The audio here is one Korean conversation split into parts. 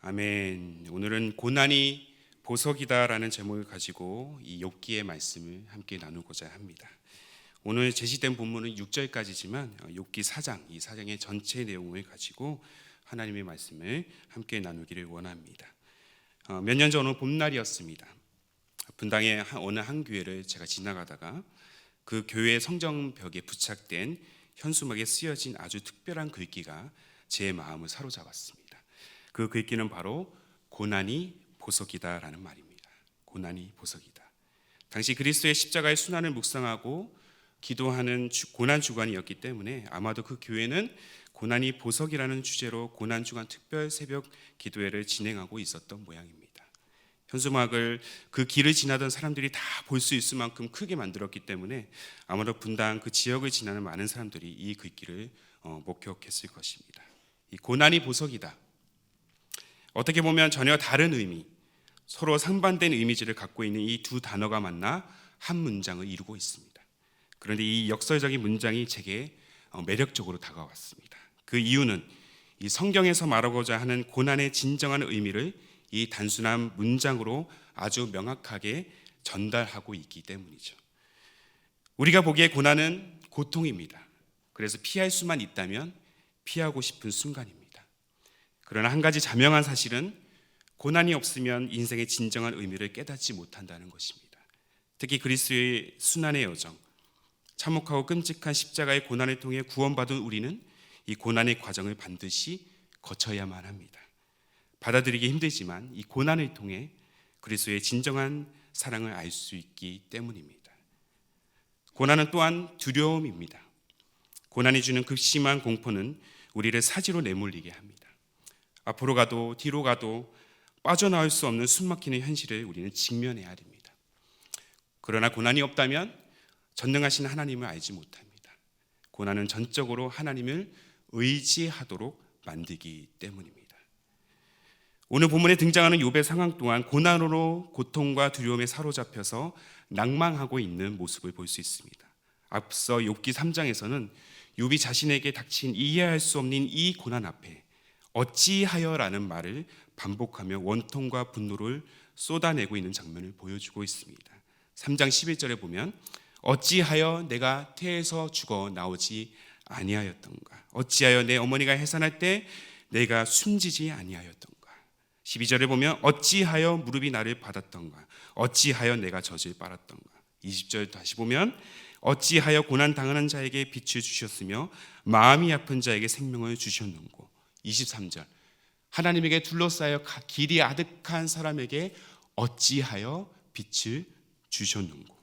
아멘. 오늘은 고난이 보석이다라는 제목을 가지고 이 욥기의 말씀을 함께 나누고자 합니다. 오늘 제시된 본문은 6절까지지만 욥기 4장, 이 4장의 전체 내용을 가지고 하나님의 말씀을 함께 나누기를 원합니다. 몇 년 전 오늘 봄날이었습니다. 분당의 어느 한 교회를 제가 지나가다가 그 교회 성정벽에 부착된 현수막에 쓰여진 아주 특별한 글귀가 제 마음을 사로잡았습니다. 그 글귀는 바로 고난이 보석이다라는 말입니다. 고난이 보석이다. 당시 그리스도의 십자가의 순환을 묵상하고 기도하는 고난 주간이었기 때문에 아마도 그 교회는 고난이 보석이라는 주제로 고난 주간 특별 새벽 기도회를 진행하고 있었던 모양입니다. 현수막을 그 길을 지나던 사람들이 다 볼 수 있을 만큼 크게 만들었기 때문에 아마도 분당 그 지역을 지나는 많은 사람들이 이 글귀를 목격했을 것입니다. 이 고난이 보석이다. 어떻게 보면 전혀 다른 의미, 서로 상반된 이미지를 갖고 있는 이 두 단어가 만나 한 문장을 이루고 있습니다. 그런데 이 역설적인 문장이 제게 매력적으로 다가왔습니다. 그 이유는 이 성경에서 말하고자 하는 고난의 진정한 의미를 이 단순한 문장으로 아주 명확하게 전달하고 있기 때문이죠. 우리가 보기에 고난은 고통입니다. 그래서 피할 수만 있다면 피하고 싶은 순간입니다. 그러나 한 가지 자명한 사실은 고난이 없으면 인생의 진정한 의미를 깨닫지 못한다는 것입니다. 특히 그리스도의 순환의 여정, 참혹하고 끔찍한 십자가의 고난을 통해 구원받은 우리는 이 고난의 과정을 반드시 거쳐야만 합니다. 받아들이기 힘들지만 이 고난을 통해 그리스도의 진정한 사랑을 알 수 있기 때문입니다. 고난은 또한 두려움입니다. 고난이 주는 극심한 공포는 우리를 사지로 내몰리게 합니다. 앞으로 가도 뒤로 가도 빠져나올 수 없는 숨막히는 현실을 우리는 직면해야 됩니다. 그러나 고난이 없다면 전능하신 하나님을 알지 못합니다. 고난은 전적으로 하나님을 의지하도록 만들기 때문입니다. 오늘 본문에 등장하는 욥의 상황 또한 고난으로 고통과 두려움에 사로잡혀서 낭망하고 있는 모습을 볼 수 있습니다. 앞서 욥기 3장에서는 욥이 자신에게 닥친 이해할 수 없는 이 고난 앞에 어찌하여라는 말을 반복하며 원통과 분노를 쏟아내고 있는 장면을 보여주고 있습니다. 3장 11절에 보면 어찌하여 내가 태에서 죽어 나오지 아니하였던가, 어찌하여 내 어머니가 해산할 때 내가 숨지지 아니하였던가, 12절에 보면 어찌하여 무릎이 나를 받았던가, 어찌하여 내가 젖을 빨았던가, 20절 다시 보면 어찌하여 고난 당하는 자에게 빛을 주셨으며 마음이 아픈 자에게 생명을 주셨는고, 23절 하나님에게 둘러싸여 길이 아득한 사람에게 어찌하여 빛을 주셨는고.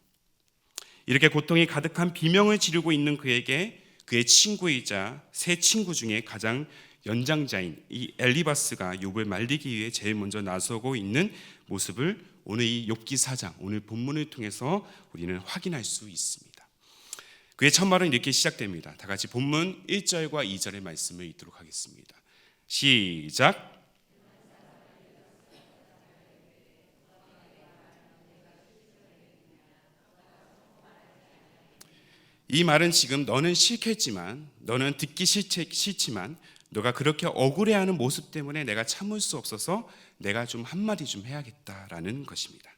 이렇게 고통이 가득한 비명을 지르고 있는 그에게 그의 친구이자 세 친구 중에 가장 연장자인 이 엘리바스가 욥을 말리기 위해 제일 먼저 나서고 있는 모습을 오늘 이 욥기 4장, 오늘 본문을 통해서 우리는 확인할 수 있습니다. 그의 첫 말은 이렇게 시작됩니다. 다 같이 본문 1절과 2절의 말씀을 읽도록 하겠습니다. 시작. 이 말은 지금 너는 싫겠지만, 너는 듣기 싫지만 너가 그렇게 억울해하는 모습 때문에 내가 참을 수 없어서 내가 좀 한마디 좀 해야겠다라는 것입니다.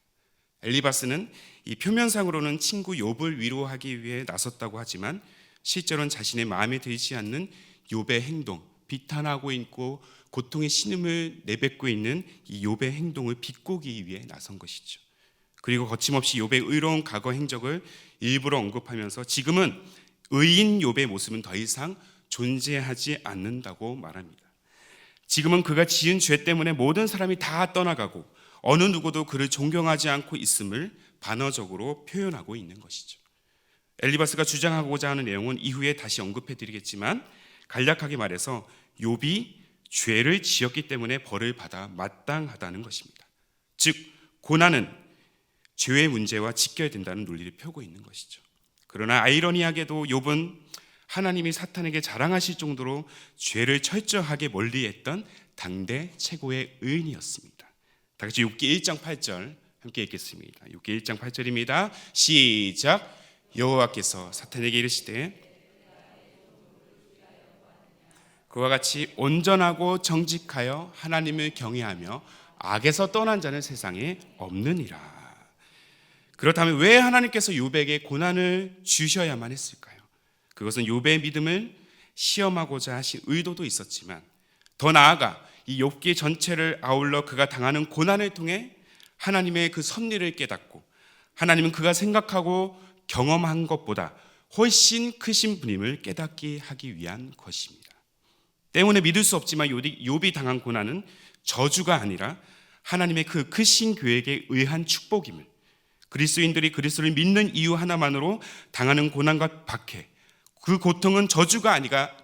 엘리바스는 이 표면상으로는 친구 욥을 위로하기 위해 나섰다고 하지만 실제로는 자신의 마음에 들지 않는 욥의 행동, 비탄하고 있고 고통의 신음을 내뱉고 있는 이 욥의 행동을 비꼬기 위해 나선 것이죠. 그리고 거침없이 욥의 의로운 과거 행적을 일부러 언급하면서 지금은 의인 욥의 모습은 더 이상 존재하지 않는다고 말합니다. 지금은 그가 지은 죄 때문에 모든 사람이 다 떠나가고 어느 누구도 그를 존경하지 않고 있음을 반어적으로 표현하고 있는 것이죠. 엘리바스가 주장하고자 하는 내용은 이후에 다시 언급해드리겠지만 간략하게 말해서 욥이 죄를 지었기 때문에 벌을 받아 마땅하다는 것입니다. 즉 고난은 죄의 문제와 직결된다는 논리를 펴고 있는 것이죠. 그러나 아이러니하게도 욥은 하나님이 사탄에게 자랑하실 정도로 죄를 철저하게 멀리했던 당대 최고의 의인이었습니다. 다 같이 욥기 1장 8절 함께 읽겠습니다. 욥기 1장 8절입니다. 시작. 여호와께서 사탄에게 이르시되 그와 같이 온전하고 정직하여 하나님을 경외하며 악에서 떠난 자는 세상에 없느니라. 그렇다면 왜 하나님께서 욥에게 고난을 주셔야만 했을까요? 그것은 욥의 믿음을 시험하고자 하신 의도도 있었지만 더 나아가 이 욥기 전체를 아울러 그가 당하는 고난을 통해 하나님의 그 섭리를 깨닫고 하나님은 그가 생각하고 경험한 것보다 훨씬 크신 분임을 깨닫게 하기 위한 것입니다. 때문에 믿을 수 없지만 욥이 당한 고난은 저주가 아니라 하나님의 그 크신 계획에 의한 축복임을, 그리스도인들이 그리스도를 믿는 이유 하나만으로 당하는 고난과 박해, 그 고통은 저주가 아니라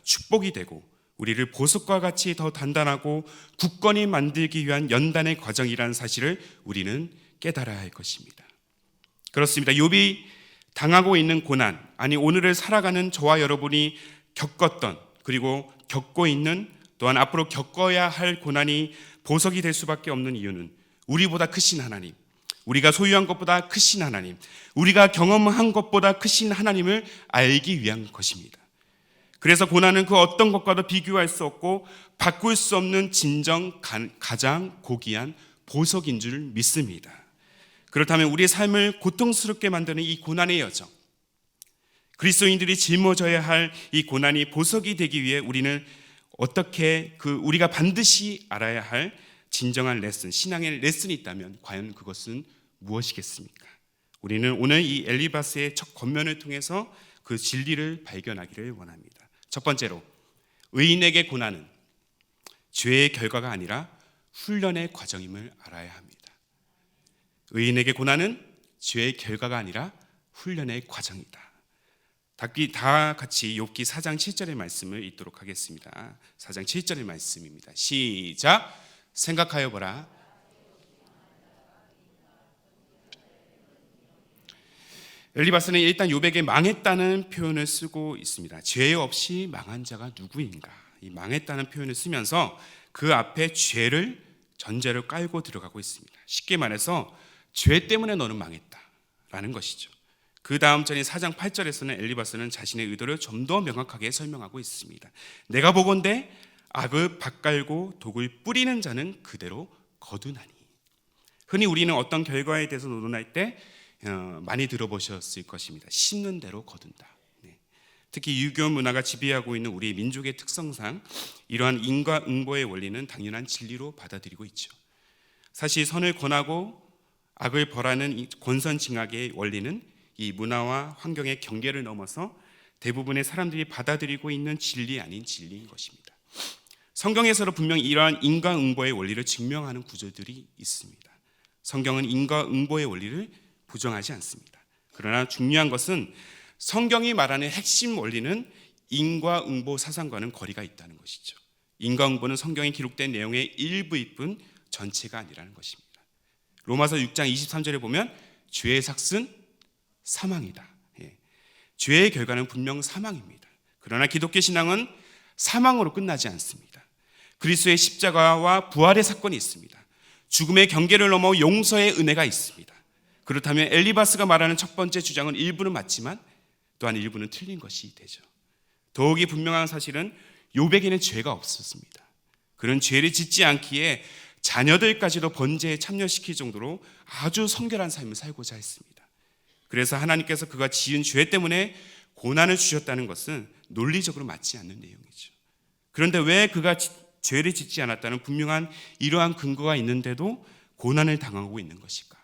축복이 되고 우리를 보석과 같이 더 단단하고 굳건히 만들기 위한 연단의 과정이라는 사실을 우리는 깨달아야 할 것입니다. 그렇습니다. 욥이 당하고 있는 고난, 아니 오늘을 살아가는 저와 여러분이 겪었던 그리고 겪고 있는 또한 앞으로 겪어야 할 고난이 보석이 될 수밖에 없는 이유는 우리보다 크신 하나님, 우리가 소유한 것보다 크신 하나님, 우리가 경험한 것보다 크신 하나님을 알기 위한 것입니다. 그래서 고난은 그 어떤 것과도 비교할 수 없고 바꿀 수 없는 진정 가장 고귀한 보석인 줄 믿습니다. 그렇다면 우리의 삶을 고통스럽게 만드는 이 고난의 여정, 그리스도인들이 짊어져야 할 이 고난이 보석이 되기 위해 우리는 어떻게 우리가 반드시 알아야 할 진정한 레슨, 신앙의 레슨이 있다면 과연 그것은 무엇이겠습니까? 우리는 오늘 이 엘리바스의 첫 권면을 통해서 그 진리를 발견하기를 원합니다. 첫 번째로, 의인에게 고난은 죄의 결과가 아니라 훈련의 과정임을 알아야 합니다. 의인에게 고난은 죄의 결과가 아니라 훈련의 과정이다. 다 같이 욥기 4장 7절의 말씀을 읽도록 하겠습니다. 4장 7절의 말씀입니다. 시작. 생각하여 보라. 엘리바스는 일단 욥에게 망했다는 표현을 쓰고 있습니다. 죄 없이 망한 자가 누구인가? 이 망했다는 표현을 쓰면서 그 앞에 죄를 전제로 깔고 들어가고 있습니다. 쉽게 말해서 죄 때문에 너는 망했다라는 것이죠. 그 다음 절인 4장 8절에서는 엘리바스는 자신의 의도를 좀 더 명확하게 설명하고 있습니다. 내가 보건대 악을 밭갈고 독을 뿌리는 자는 그대로 거두나니. 흔히 우리는 어떤 결과에 대해서 논할 때 많이 들어보셨을 것입니다. 심는 대로 거둔다. 특히 유교 문화가 지배하고 있는 우리 민족의 특성상 이러한 인과응보의 원리는 당연한 진리로 받아들이고 있죠. 사실 선을 권하고 악을 벌하는 이 권선징악의 원리는 이 문화와 환경의 경계를 넘어서 대부분의 사람들이 받아들이고 있는 진리 아닌 진리인 것입니다. 성경에서도 분명히 이러한 인과응보의 원리를 증명하는 구절들이 있습니다. 성경은 인과응보의 원리를 부정하지 않습니다. 그러나 중요한 것은 성경이 말하는 핵심 원리는 인과응보 사상과는 거리가 있다는 것이죠. 인과응보는 성경에 기록된 내용의 일부일 뿐 전체가 아니라는 것입니다. 로마서 6장 23절에 보면 죄의 삭은 사망이다. 죄의 결과는 분명 사망입니다. 그러나 기독교 신앙은 사망으로 끝나지 않습니다. 그리스도의 십자가와 부활의 사건이 있습니다. 죽음의 경계를 넘어 용서의 은혜가 있습니다. 그렇다면 엘리바스가 말하는 첫 번째 주장은 일부는 맞지만 또한 일부는 틀린 것이 되죠. 더욱이 분명한 사실은 욥에게는 죄가 없었습니다. 그는 죄를 짓지 않기에 자녀들까지도 번제에 참여시킬 정도로 아주 성결한 삶을 살고자 했습니다. 그래서 하나님께서 그가 지은 죄 때문에 고난을 주셨다는 것은 논리적으로 맞지 않는 내용이죠. 그런데 왜 그가 죄를 짓지 않았다는 분명한 이러한 근거가 있는데도 고난을 당하고 있는 것일까?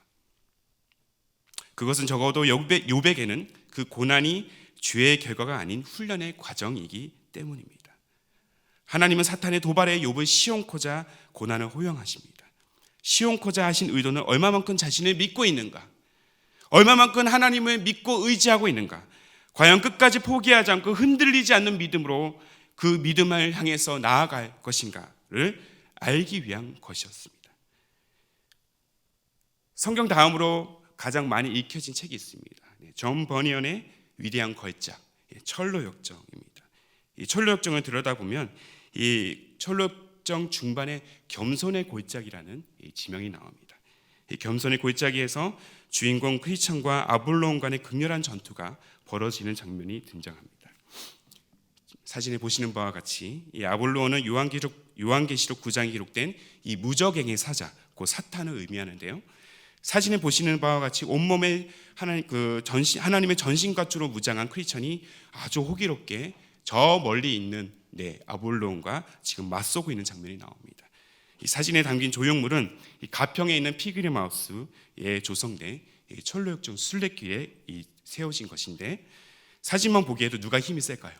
그것은 적어도 욥에게는 그 고난이 죄의 결과가 아닌 훈련의 과정이기 때문입니다. 하나님은 사탄의 도발에 욥을 시험코자 고난을 허용하십니다. 시험코자 하신 의도는 얼마만큼 자신을 믿고 있는가? 얼마만큼 하나님을 믿고 의지하고 있는가? 과연 끝까지 포기하지 않고 흔들리지 않는 믿음으로 그 믿음을 향해서 나아갈 것인가를 알기 위한 것이었습니다. 성경 다음으로 가장 많이 읽혀진 책이 있습니다. 존 버니언의 위대한 걸작, 철로역정입니다. 이 철로역정을 들여다보면 이 철로역정 중반에 겸손의 골짜기라는 지명이 나옵니다. 이 겸손의 골짜기에서 주인공 크리스천과 아볼론 간의 극렬한 전투가 벌어지는 장면이 등장합니다. 사진에 보시는 바와 같이 이 아볼로온은 요한계시록 9장에 기록된 이 무적행의 사자, 그 사탄을 의미하는데요. 사진에 보시는 바와 같이 온몸에 하나님의 전신갑주로 무장한 크리스천이 아주 호기롭게 저 멀리 있는 아볼로온과 지금 맞서고 있는 장면이 나옵니다. 이 사진에 담긴 조형물은 이 가평에 있는 피그림 하우스에 조성된 철로역정 순례길에 세워진 것인데, 사진만 보기에도 누가 힘이 셀까요?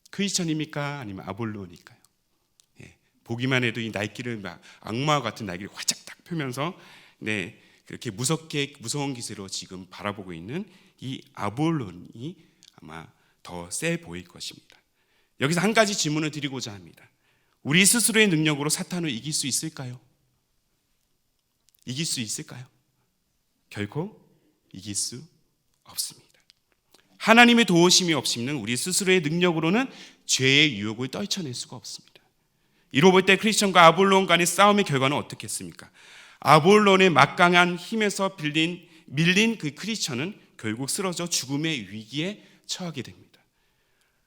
크리스천입니까? 아니면 아볼로니까요? 보기만 해도 이 날개를 악마와 같은 날개를 활짝 딱 펴면서 그렇게 무서운 기세로 지금 바라보고 있는 이 아볼론이 아마 더 세 보일 것입니다. 여기서 한 가지 질문을 드리고자 합니다. 우리 스스로의 능력으로 사탄을 이길 수 있을까요? 이길 수 있을까요? 결코 이길 수 없습니다. 하나님의 도우심이 없이는 우리 스스로의 능력으로는 죄의 유혹을 떨쳐낼 수가 없습니다. 이로 볼 때 크리스천과 아볼론 간의 싸움의 결과는 어떻겠습니까? 아볼론의 막강한 힘에서 밀린 그 크리스천은 결국 쓰러져 죽음의 위기에 처하게 됩니다.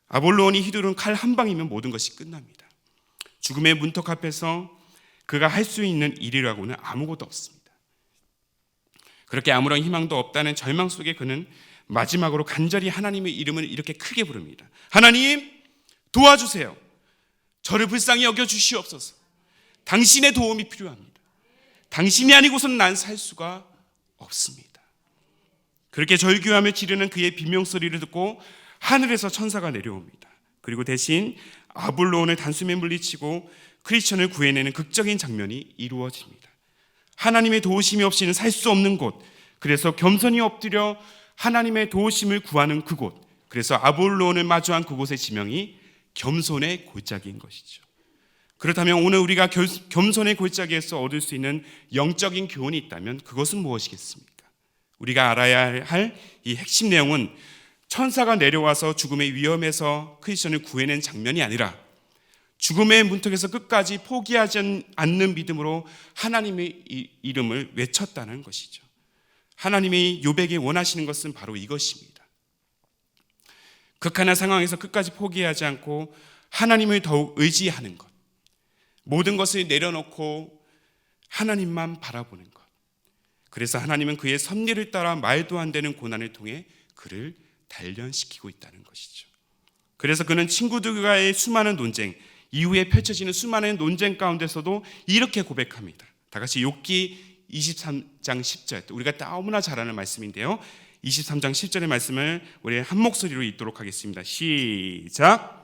아볼론이 휘두른 칼 한 방이면 모든 것이 끝납니다. 죽음의 문턱 앞에서 그가 할 수 있는 일이라고는 아무것도 없습니다. 그렇게 아무런 희망도 없다는 절망 속에 그는 마지막으로 간절히 하나님의 이름을 이렇게 크게 부릅니다. 하나님, 도와주세요. 저를 불쌍히 여겨주시옵소서. 당신의 도움이 필요합니다. 당신이 아니고서는 난 살 수가 없습니다. 그렇게 절규하며 지르는 그의 비명소리를 듣고 하늘에서 천사가 내려옵니다. 그리고 대신 아볼로온을 단숨에 물리치고 크리스천을 구해내는 극적인 장면이 이루어집니다. 하나님의 도우심이 없이는 살 수 없는 곳, 그래서 겸손히 엎드려 하나님의 도우심을 구하는 그곳, 그래서 아볼로온을 마주한 그곳의 지명이 겸손의 골짜기인 것이죠. 그렇다면 오늘 우리가 겸손의 골짜기에서 얻을 수 있는 영적인 교훈이 있다면 그것은 무엇이겠습니까? 우리가 알아야 할 이 핵심 내용은 천사가 내려와서 죽음의 위험에서 크리스천을 구해낸 장면이 아니라 죽음의 문턱에서 끝까지 포기하지 않는 믿음으로 하나님의 이름을 외쳤다는 것이죠. 하나님이 욥에게 원하시는 것은 바로 이것입니다. 극한한 상황에서 끝까지 포기하지 않고 하나님을 더욱 의지하는 것, 모든 것을 내려놓고 하나님만 바라보는 것. 그래서 하나님은 그의 섭리를 따라 말도 안 되는 고난을 통해 그를 단련시키고 있다는 것이죠. 그래서 그는 친구들과의 수많은 논쟁, 이후에 펼쳐지는 수많은 논쟁 가운데서도 이렇게 고백합니다. 다 같이 욥기 23장 10절, 우리가 너무나 잘 아는 말씀인데요, 23장 10절의 말씀을 우리 한 목소리로 읽도록 하겠습니다. 시작.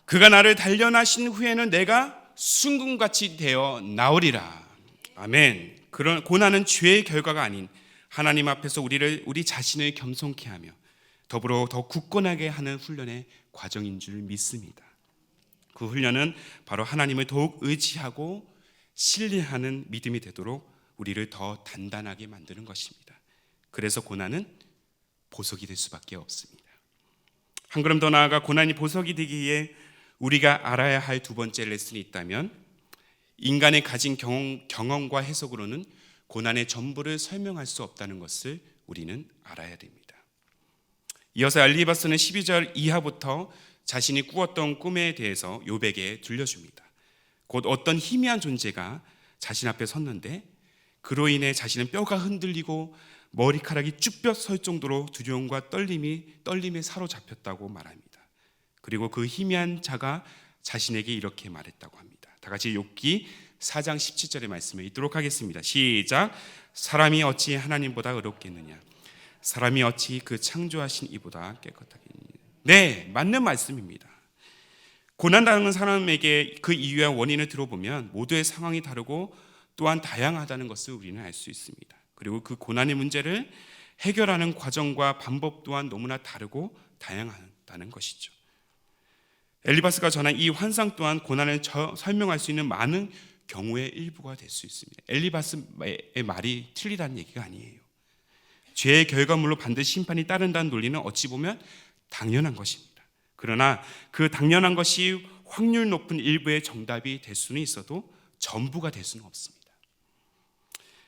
그가 나를 단련하신 후에는 내가 순금같이 되어 나오리라. 아멘. 그런 고난은 죄의 결과가 아닌 하나님 앞에서 우리 자신을 겸손케 하며 더불어 더 굳건하게 하는 훈련의 과정인 줄 믿습니다. 그 훈련은 바로 하나님을 더욱 의지하고 신뢰하는 믿음이 되도록 우리를 더 단단하게 만드는 것입니다. 그래서 고난은 보석이 될 수밖에 없습니다. 한 걸음 더 나아가 고난이 보석이 되기 위해 우리가 알아야 할 두 번째 레슨이 있다면, 인간의 가진 경험과 해석으로는 고난의 전부를 설명할 수 없다는 것을 우리는 알아야 됩니다. 이어서 엘리바스는 12절 이하부터 자신이 꾸었던 꿈에 대해서 욥에게 들려줍니다. 곧 어떤 희미한 존재가 자신 앞에 섰는데 그로 인해 자신은 뼈가 흔들리고 머리카락이 쭈뼛 설 정도로 두려움과 떨림에 사로잡혔다고 말합니다. 그리고 그 희미한 자가 자신에게 이렇게 말했다고 합니다. 다 같이 욥기 4장 17절의 말씀을 읽도록 하겠습니다. 시작. 사람이 어찌 하나님보다 의롭겠느냐? 사람이 어찌 그 창조하신 이보다 깨끗하겠느냐? 네, 맞는 말씀입니다. 고난당하는 사람에게 그 이유와 원인을 들어보면 모두의 상황이 다르고 또한 다양하다는 것을 우리는 알 수 있습니다. 그리고 그 고난의 문제를 해결하는 과정과 방법 또한 너무나 다르고 다양하다는 것이죠. 엘리바스가 전한 이 환상 또한 고난을 설명할 수 있는 많은 경우의 일부가 될 수 있습니다. 엘리바스의 말이 틀리다는 얘기가 아니에요. 죄의 결과물로 반드시 심판이 따른다는 논리는 어찌 보면 당연한 것입니다. 그러나 그 당연한 것이 확률 높은 일부의 정답이 될 수는 있어도 전부가 될 수는 없습니다.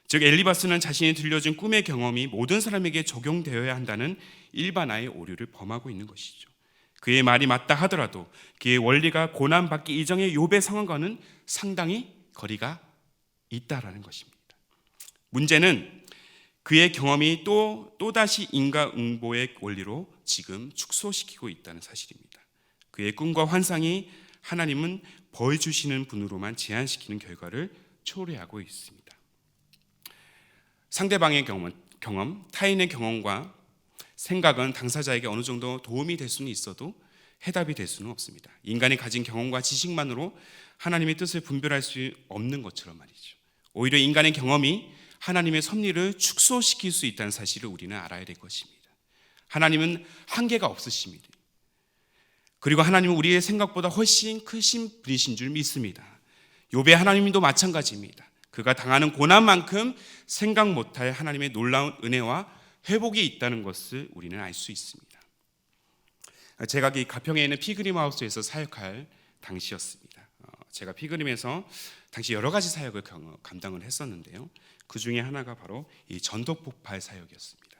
즉 엘리바스는 자신이 들려준 꿈의 경험이 모든 사람에게 적용되어야 한다는 일반화의 오류를 범하고 있는 것이죠. 그의 말이 맞다 하더라도 그의 원리가 고난받기 이전의 욥의 상황과는 상당히 거리가 있다라는 것입니다. 문제는 그의 경험이 또다시 인과응보의 원리로 지금 축소시키고 있다는 사실입니다. 그의 꿈과 환상이 하나님은 벌 주시는 분으로만 제한시키는 결과를 초래하고 있습니다. 상대방의 경험, 타인의 경험과 생각은 당사자에게 어느 정도 도움이 될 수는 있어도 해답이 될 수는 없습니다. 인간이 가진 경험과 지식만으로 하나님의 뜻을 분별할 수 없는 것처럼 말이죠. 오히려 인간의 경험이 하나님의 섭리를 축소시킬 수 있다는 사실을 우리는 알아야 될 것입니다. 하나님은 한계가 없으십니다. 그리고 하나님은 우리의 생각보다 훨씬 크신 분이신 줄 믿습니다. 욥의 하나님도 마찬가지입니다. 그가 당하는 고난만큼 생각 못할 하나님의 놀라운 은혜와 회복이 있다는 것을 우리는 알 수 있습니다. 제가 이 가평에 있는 피그림 하우스에서 사역할 당시였습니다. 제가 피그림에서 당시 여러 가지 사역을 감당을 했었는데요. 그 중에 하나가 바로 이 전도 폭발 사역이었습니다.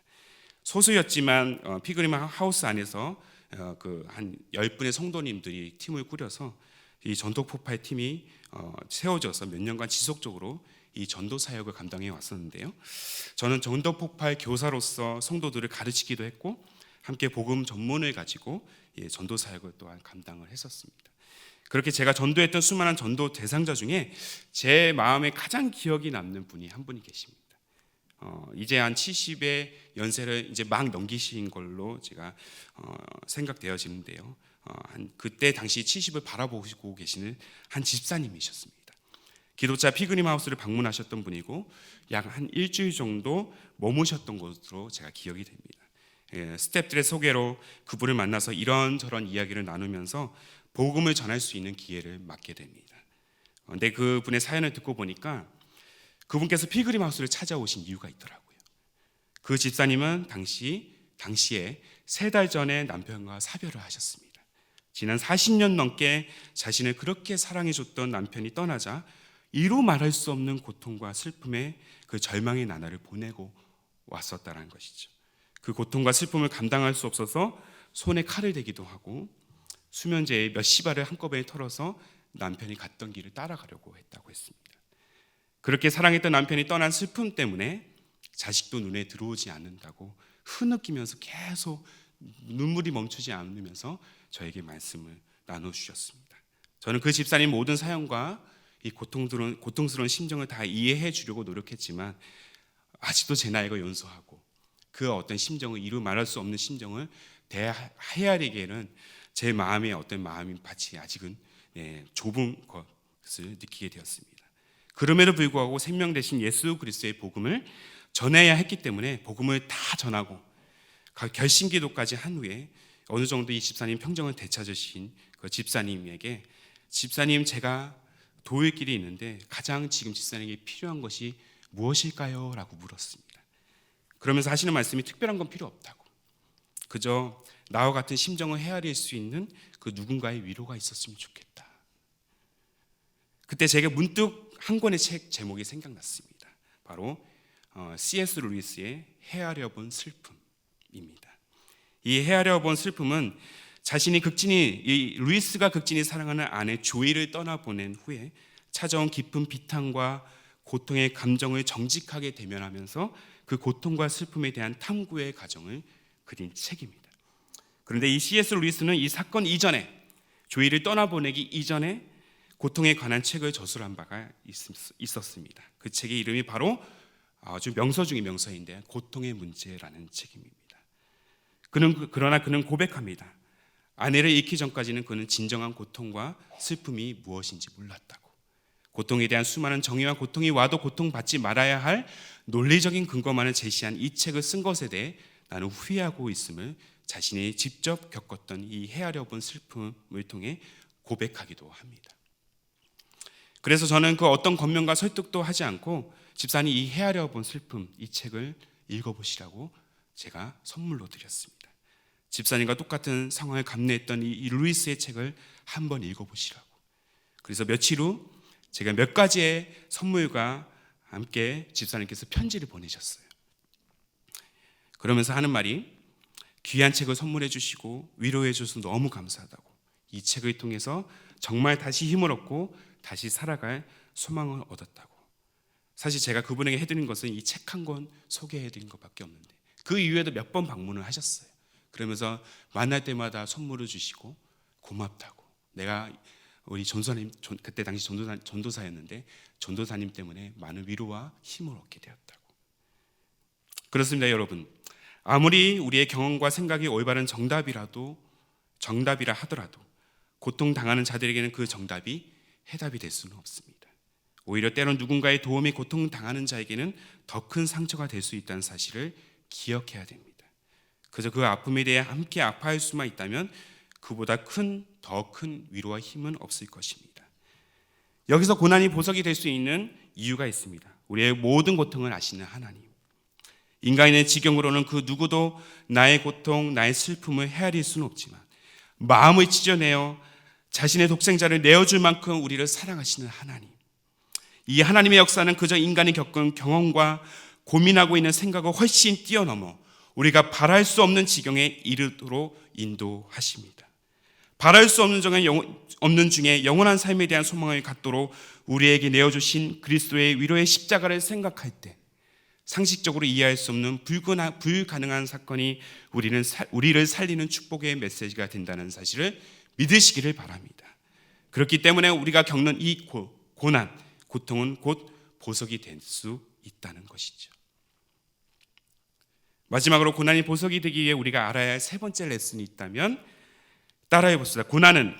소수였지만 피그림 하우스 안에서 한 10분의 성도님들이 팀을 꾸려서 이 전도 폭발 팀이 세워져서 몇 년간 지속적으로 이 전도 사역을 감당해 왔었는데요. 저는 전도 폭발 교사로서 성도들을 가르치기도 했고 함께 복음 전문을 가지고 전도 사역을 또한 감당을 했었습니다. 그렇게 제가 전도했던 수많은 전도 대상자 중에 제 마음에 가장 기억이 남는 분이 한 분이 계십니다. 이제 한 70의 연세를 이제 막 넘기신 걸로 제가 생각되어지는데요. 그때 당시 70을 바라보고 계시는 한 집사님이셨습니다. 기도자 피그림 하우스를 방문하셨던 분이고 약 한 일주일 정도 머무셨던 것으로 제가 기억이 됩니다. 스태프들의 소개로 그분을 만나서 이런저런 이야기를 나누면서 복음을 전할 수 있는 기회를 맡게 됩니다. 근데 그분의 사연을 듣고 보니까 그분께서 피그림 하우스를 찾아오신 이유가 있더라고요. 그 집사님은 당시에 3달 전에 남편과 사별을 하셨습니다. 지난 40년 넘게 자신을 그렇게 사랑해줬던 남편이 떠나자 이루 말할 수 없는 고통과 슬픔에 그 절망의 나날을 보내고 왔었다는 것이죠. 그 고통과 슬픔을 감당할 수 없어서 손에 칼을 대기도 하고 수면제에 몇 시발을 한꺼번에 털어서 남편이 갔던 길을 따라가려고 했다고 했습니다. 그렇게 사랑했던 남편이 떠난 슬픔 때문에 자식도 눈에 들어오지 않는다고 흐느끼면서 계속 눈물이 멈추지 않으면서 저에게 말씀을 나눠주셨습니다. 저는 그 집사님 모든 사연과 이 고통스러운 심정을 다 이해해 주려고 노력했지만 아직도 제 나이가 연소하고 그 어떤 심정을 이루 말할 수 없는 심정을 헤아리기에는 제 마음의 어떤 마음이 밭이 아직은 좁은 것을 느끼게 되었습니다. 그럼에도 불구하고 생명 되신 예수 그리스도의 복음을 전해야 했기 때문에 복음을 다 전하고 결심기도까지 한 후에 어느 정도 이 집사님 평정을 되찾으신 그 집사님에게 집사님 제가 도울 길이 있는데 가장 지금 집사님에게 필요한 것이 무엇일까요? 라고 물었습니다. 그러면서 하시는 말씀이 특별한 건 필요 없다고 그저 나와 같은 심정을 헤아릴 수 있는 그 누군가의 위로가 있었으면 좋겠다. 그때 제가 문득 한 권의 책 제목이 생각났습니다. 바로 C.S. 루이스의 헤아려 본 슬픔입니다. 이 헤아려 본 슬픔은 루이스가 극진히 사랑하는 아내 조이를 떠나보낸 후에 찾아온 깊은 비탄과 고통의 감정을 정직하게 대면하면서 그 고통과 슬픔에 대한 탐구의 과정을 그린 책입니다. 그런데 이 C.S. 루이스는 이 사건 이전에 조이를 떠나보내기 이전에 고통에 관한 책을 저술한 바가 있었습니다. 그 책의 이름이 바로 아주 명서 중의 명서인데 고통의 문제라는 책입니다. 그러나 그는 고백합니다. 아내를 잃기 전까지는 그는 진정한 고통과 슬픔이 무엇인지 몰랐다고. 고통에 대한 수많은 정의와 고통이 와도 고통받지 말아야 할 논리적인 근거만을 제시한 이 책을 쓴 것에 대해 나는 후회하고 있음을 자신이 직접 겪었던 이 헤아려 본 슬픔을 통해 고백하기도 합니다. 그래서 저는 그 어떤 권면과 설득도 하지 않고 집사님 이 헤아려 본 슬픔 이 책을 읽어보시라고 제가 선물로 드렸습니다. 집사님과 똑같은 상황을 감내했던 이 루이스의 책을 한번 읽어보시라고. 그래서 며칠 후 제가 몇 가지의 선물과 함께 집사님께서 편지를 보내셨어요. 그러면서 하는 말이 귀한 책을 선물해 주시고 위로해 주셔서 너무 감사하다고, 이 책을 통해서 정말 다시 힘을 얻고 다시 살아갈 소망을 얻었다고. 사실 제가 그분에게 해드린 것은 이 책 한 권 소개해드린 것밖에 없는데 그 이후에도 몇 번 방문을 하셨어요. 그러면서 만날 때마다 선물을 주시고 고맙다고, 내가 우리 전도사님, 그때 당시 전도사였는데 전도사님 때문에 많은 위로와 힘을 얻게 되었다고. 그렇습니다, 여러분. 아무리 우리의 경험과 생각이 올바른 정답이라 하더라도 고통당하는 자들에게는 그 정답이 해답이 될 수는 없습니다. 오히려 때론 누군가의 도움이 고통당하는 자에게는 더 큰 상처가 될 수 있다는 사실을 기억해야 됩니다. 그저 그 아픔에 대해 함께 아파할 수만 있다면 그보다 더 큰 위로와 힘은 없을 것입니다. 여기서 고난이 보석이 될 수 있는 이유가 있습니다. 우리의 모든 고통을 아시는 하나님. 인간의 지경으로는 그 누구도 나의 고통, 나의 슬픔을 헤아릴 수는 없지만 마음을 찢어내어 자신의 독생자를 내어줄 만큼 우리를 사랑하시는 하나님. 이 하나님의 역사는 그저 인간이 겪은 경험과 고민하고 있는 생각을 훨씬 뛰어넘어 우리가 바랄 수 없는 지경에 이르도록 인도하십니다. 바랄 수 없는 중에 영원한 삶에 대한 소망을 갖도록 우리에게 내어주신 그리스도의 위로의 십자가를 생각할 때 상식적으로 이해할 수 없는 불가능한 사건이 우리를 살리는 축복의 메시지가 된다는 사실을 믿으시기를 바랍니다. 그렇기 때문에 우리가 겪는 이 고통은 곧 보석이 될 수 있다는 것이죠. 마지막으로 고난이 보석이 되기 위해 우리가 알아야 할 세 번째 레슨이 있다면 따라해 봅시다. 고난은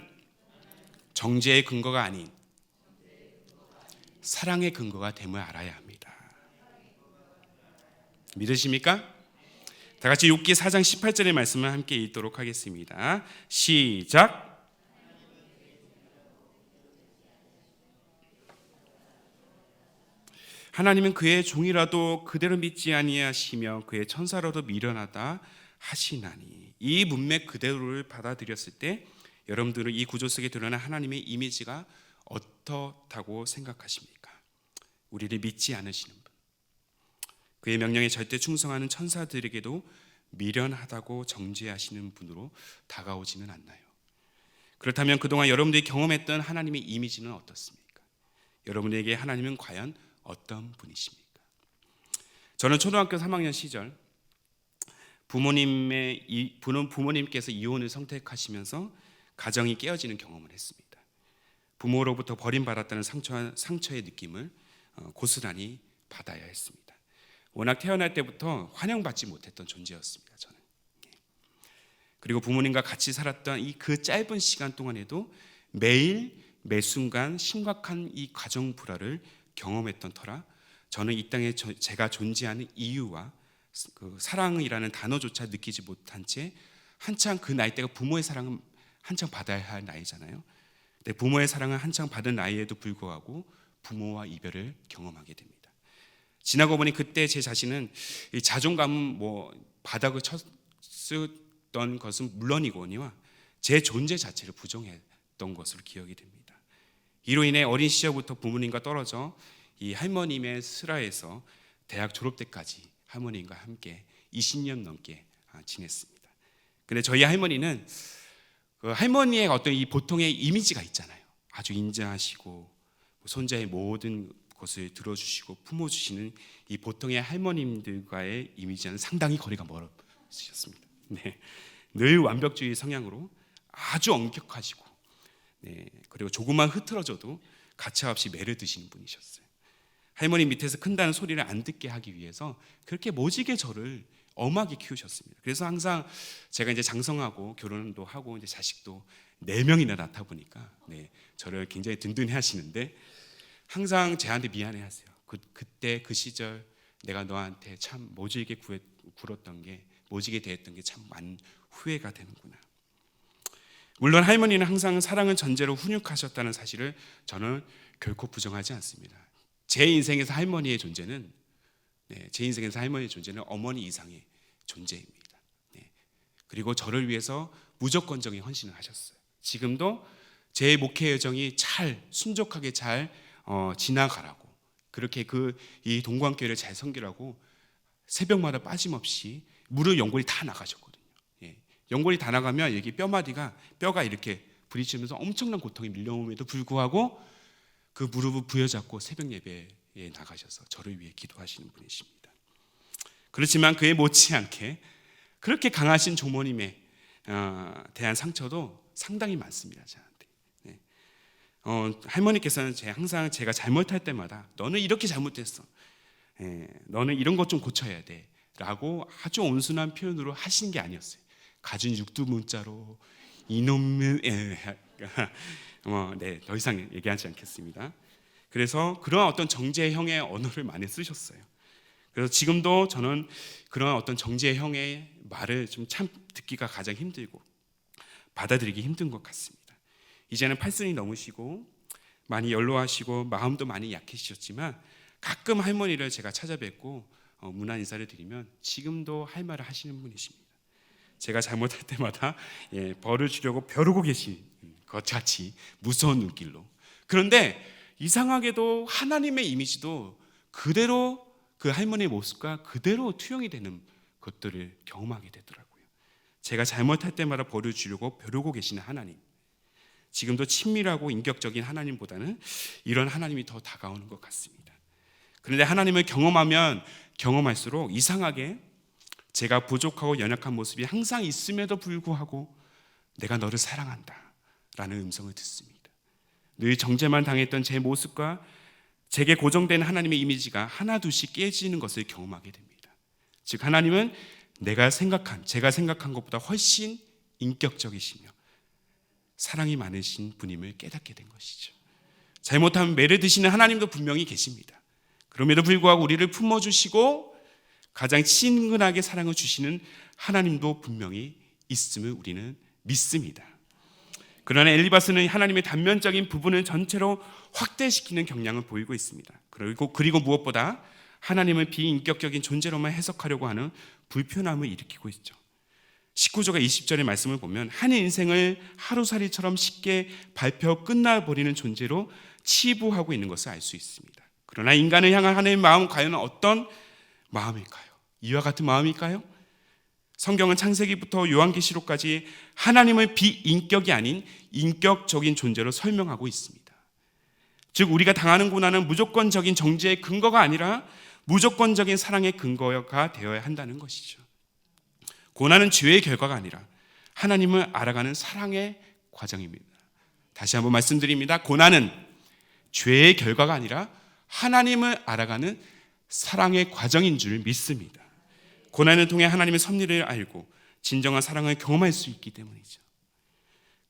정죄의 근거가 아닌 사랑의 근거가 됨을 알아야 합니다. 믿으십니까? 다 같이 욥기 4장 18절의 말씀을 함께 읽도록 하겠습니다. 시작. 하나님은 그의 종이라도 그대로 믿지 아니하시며 그의 천사라도 미련하다 하시나니. 이 문맥 그대로를 받아들였을 때 여러분들은 이 구조 속에 드러난 하나님의 이미지가 어떻다고 생각하십니까? 우리를 믿지 않으시는 분, 그의 명령에 절대 충성하는 천사들에게도 미련하다고 정죄하시는 분으로 다가오지는 않나요? 그렇다면 그동안 여러분들이 경험했던 하나님의 이미지는 어떻습니까? 여러분에게 하나님은 과연 어떤 분이십니까? 저는 초등학교 3학년 시절 부모님께서 이혼을 선택하시면서 가정이 깨어지는 경험을 했습니다. 부모로부터 버림받았다는 상처의 느낌을 고스란히 받아야 했습니다. 워낙 태어날 때부터 환영받지 못했던 존재였습니다, 저는. 그리고 부모님과 같이 살았던 그 짧은 시간 동안에도 매일 매순간 심각한 이 가정 불화를 경험했던 터라 저는 이 땅에 제가 존재하는 이유와 그 사랑이라는 단어조차 느끼지 못한 채 한창 그 나이대가 부모의 사랑은 한창 받아야 할 나이잖아요. 근데 부모의 사랑을 한창 받은 나이에도 불구하고 부모와 이별을 경험하게 됩니다. 지나고 보니 그때 제 자신은 이 자존감은 바닥을 쳤던 것은 물론이거니와 제 존재 자체를 부정했던 것으로 기억이 됩니다. 이로 인해 어린 시절부터 부모님과 떨어져 이 할머님의 슬하에서 대학 졸업 때까지 할머님과 함께 20년 넘게 지냈습니다. 근데 저희 할머니는 그 할머니의 어떤 이 보통의 이미지가 있잖아요. 아주 인자하시고 손자의 모든 것을 들어주시고 품어주시는 이 보통의 할머님들과의 이미지와는 상당히 거리가 멀으셨습니다. 네. 늘 완벽주의 성향으로 아주 엄격하시고, 네, 그리고 조금만 흐트러져도 가차없이 매를 드시는 분이셨어요. 할머니 밑에서 큰다는 소리를 안 듣게 하기 위해서 그렇게 모지게 저를 엄하게 키우셨습니다. 그래서 항상 제가 이제 장성하고 결혼도 하고 이제 자식도 4명이나 낳다 보니까 저를 굉장히 든든해 하시는데 항상 저한테 미안해 하세요. 그때 그 시절 내가 너한테 참 모지게 굴었던 게, 모지게 대했던 게 참 많은 후회가 되는구나. 물론 할머니는 항상 사랑을 전제로 훈육하셨다는 사실을 저는 결코 부정하지 않습니다. 제 인생에서 할머니의 존재는 어머니 이상의 존재입니다. 그리고 저를 위해서 무조건적인 헌신을 하셨어요. 지금도 제 목회 여정이 순족하게 잘 지나가라고 그렇게 이 동광교회를 잘 섬기라고 새벽마다 빠짐없이 무릎 연골이 다 나가셨거든요. 예. 연골이 다 나가면 여기 뼈가 이렇게 부딪히면서 엄청난 고통이 밀려옴에도 불구하고 그 무릎을 부여잡고 새벽 예배에 나가셔서 저를 위해 기도하시는 분이십니다. 그렇지만 그에 못지않게 그렇게 강하신 조모님에 대한 상처도 상당히 많습니다. 저한테. 네. 할머니께서는 항상 제가 잘못할 때마다 너는 이렇게 잘못했어. 너는 이런 것 좀 고쳐야 돼 라고 아주 온순한 표현으로 하신 게 아니었어요. 갖은 육두문자로 이놈의 네, 더 이상 얘기하지 않겠습니다. 그래서 그런 어떤 정죄형의 언어를 많이 쓰셨어요. 그래서 지금도 저는 그런 어떤 정죄형의 말을 좀 참 듣기가 가장 힘들고 받아들이기 힘든 것 같습니다. 이제는 8순이 넘으시고 많이 연로하시고 마음도 많이 약해지셨지만 가끔 할머니를 제가 찾아뵙고 문안 인사를 드리면 지금도 할 말을 하시는 분이십니다. 제가 잘못할 때마다 벌을 주려고 벼르고 계신 것 같이 무서운 눈길로. 그런데 이상하게도 하나님의 이미지도 그대로 그 할머니의 모습과 그대로 투영이 되는 것들을 경험하게 되더라고요. 제가 잘못할 때마다 벌을 주려고 벼르고 계시는 하나님, 지금도 친밀하고 인격적인 하나님보다는 이런 하나님이 더 다가오는 것 같습니다. 그런데 하나님을 경험하면 경험할수록 이상하게 제가 부족하고 연약한 모습이 항상 있음에도 불구하고 내가 너를 사랑한다 라는 음성을 듣습니다. 늘 정죄만 당했던 제 모습과 제게 고정된 하나님의 이미지가 하나둘씩 깨지는 것을 경험하게 됩니다. 즉 하나님은 제가 생각한 것보다 훨씬 인격적이시며 사랑이 많으신 분임을 깨닫게 된 것이죠. 잘못하면 매를 드시는 하나님도 분명히 계십니다. 그럼에도 불구하고 우리를 품어주시고 가장 친근하게 사랑을 주시는 하나님도 분명히 있음을 우리는 믿습니다. 그러나 엘리바스는 하나님의 단면적인 부분을 전체로 확대시키는 경향을 보이고 있습니다. 그리고 무엇보다 하나님을 비인격적인 존재로만 해석하려고 하는 불편함을 일으키고 있죠. 19절과 20절의 말씀을 보면 한 인생을 하루살이처럼 쉽게 밟혀 끝나버리는 존재로 치부하고 있는 것을 알 수 있습니다. 그러나 인간을 향한 하나님의 마음은 과연 어떤 마음일까요? 이와 같은 마음일까요? 성경은 창세기부터 요한계시록까지 하나님을 비인격이 아닌 인격적인 존재로 설명하고 있습니다. 즉 우리가 당하는 고난은 무조건적인 정죄의 근거가 아니라 무조건적인 사랑의 근거가 되어야 한다는 것이죠. 고난은 죄의 결과가 아니라 하나님을 알아가는 사랑의 과정입니다. 다시 한번 말씀드립니다. 고난은 죄의 결과가 아니라 하나님을 알아가는 사랑의 과정인 줄 믿습니다. 고난을 통해 하나님의 섭리를 알고 진정한 사랑을 경험할 수 있기 때문이죠.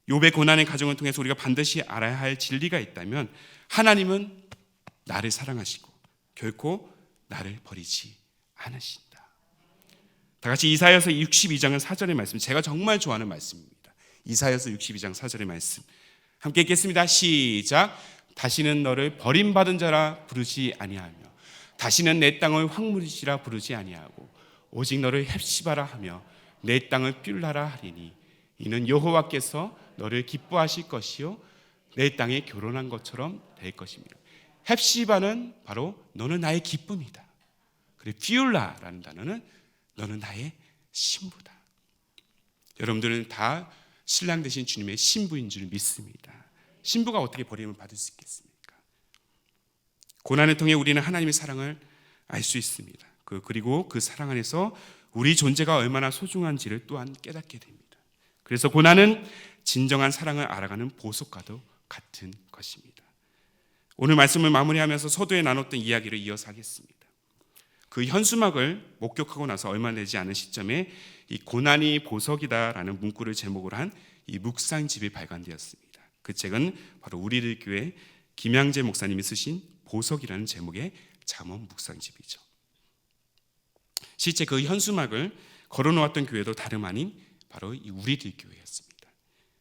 욥의 고난의 과정을 통해서 우리가 반드시 알아야 할 진리가 있다면 하나님은 나를 사랑하시고 결코 나를 버리지 않으신다. 다 같이 이사야서 62장 4절의 말씀, 제가 정말 좋아하는 말씀입니다. 이사야서 62장 4절의 말씀 함께 읽겠습니다. 시작. 다시는 너를 버림받은 자라 부르지 아니하며 다시는 내 땅을 황무지라 부르지 아니하고 오직 너를 헵시바라 하며 내 땅을 뷸라라 하리니 이는 여호와께서 너를 기뻐하실 것이요 내 땅에 결혼한 것처럼 될 것입니다. 헵시바는 바로 너는 나의 기쁨이다. 그리고 뷸라라는 단어는 너는 나의 신부다. 여러분들은 다 신랑 되신 주님의 신부인 줄 믿습니다. 신부가 어떻게 버림을 받을 수 있겠습니까? 고난을 통해 우리는 하나님의 사랑을 알 수 있습니다. 그리고 그 사랑 안에서 우리 존재가 얼마나 소중한지를 또한 깨닫게 됩니다. 그래서 고난은 진정한 사랑을 알아가는 보석과도 같은 것입니다. 오늘 말씀을 마무리하면서 서두에 나눴던 이야기를 이어서 하겠습니다. 그 현수막을 목격하고 나서 얼마 되지 않은 시점에 이 고난이 보석이다라는 문구를 제목으로 한 이 묵상집이 발간되었습니다. 그 책은 바로 우리들 교회 김양재 목사님이 쓰신 보석이라는 제목의 잠언 묵상집이죠. 실제 그 현수막을 걸어놓았던 교회도 다름 아닌 바로 이 우리들 교회였습니다.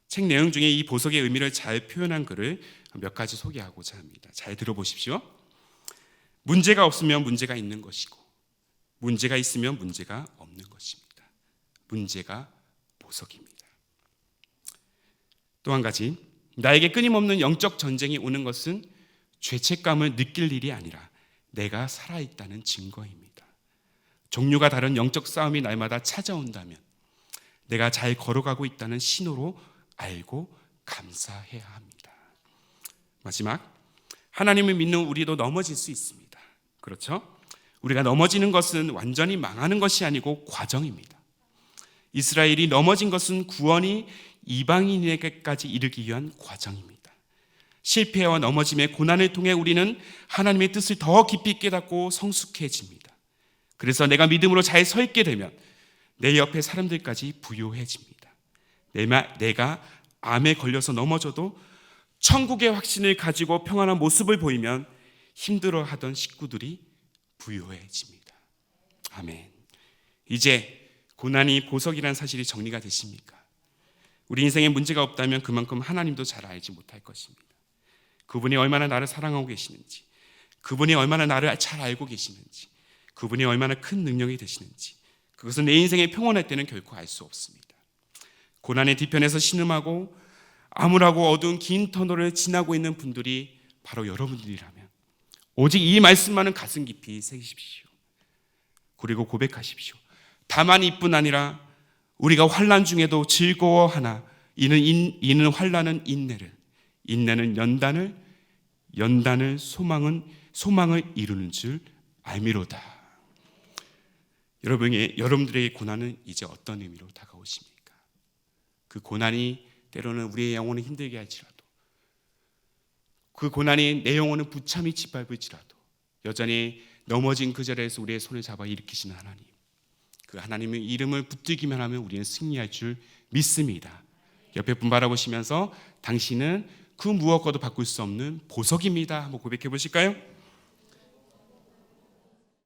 책 내용 중에 이 보석의 의미를 잘 표현한 글을 몇 가지 소개하고자 합니다. 잘 들어보십시오. 문제가 없으면 문제가 있는 것이고 문제가 있으면 문제가 없는 것입니다. 문제가 보석입니다. 또 한 가지, 나에게 끊임없는 영적 전쟁이 오는 것은 죄책감을 느낄 일이 아니라 내가 살아있다는 증거입니다. 종류가 다른 영적 싸움이 날마다 찾아온다면 내가 잘 걸어가고 있다는 신호로 알고 감사해야 합니다. 마지막, 하나님을 믿는 우리도 넘어질 수 있습니다. 그렇죠? 우리가 넘어지는 것은 완전히 망하는 것이 아니고 과정입니다. 이스라엘이 넘어진 것은 구원이 이방인에게까지 이르기 위한 과정입니다. 실패와 넘어짐의 고난을 통해 우리는 하나님의 뜻을 더 깊이 깨닫고 성숙해집니다. 그래서 내가 믿음으로 잘 서 있게 되면 내 옆에 사람들까지 부요해집니다. 내가 암에 걸려서 넘어져도 천국의 확신을 가지고 평안한 모습을 보이면 힘들어하던 식구들이 부요해집니다. 아멘. 이제 고난이 보석이라는 사실이 정리가 되십니까? 우리 인생에 문제가 없다면 그만큼 하나님도 잘 알지 못할 것입니다. 그분이 얼마나 나를 사랑하고 계시는지, 그분이 얼마나 나를 잘 알고 계시는지, 그분이 얼마나 큰 능력이 되시는지, 그것은 내 인생에 평온할 때는 결코 알 수 없습니다. 고난의 뒤편에서 신음하고 암울하고 어두운 긴 터널을 지나고 있는 분들이 바로 여러분들이라면 오직 이 말씀만은 가슴 깊이 새기십시오. 그리고 고백하십시오. 다만 이뿐 아니라 우리가 환난 중에도 즐거워하나 이는 환난은 인내를, 인내는 연단을 소망을 이루는 줄 알미로다. 여러분들의 고난은 이제 어떤 의미로 다가오십니까? 그 고난이 때로는 우리의 영혼을 힘들게 할지라도, 그 고난이 내 영혼을 부참히 짓밟을지라도 여전히 넘어진 그 자리에서 우리의 손을 잡아 일으키시는 하나님, 그 하나님의 이름을 붙들기만 하면 우리는 승리할 줄 믿습니다. 옆에 분 바라보시면서 당신은 그 무엇과도 바꿀 수 없는 보석입니다 한번 고백해 보실까요?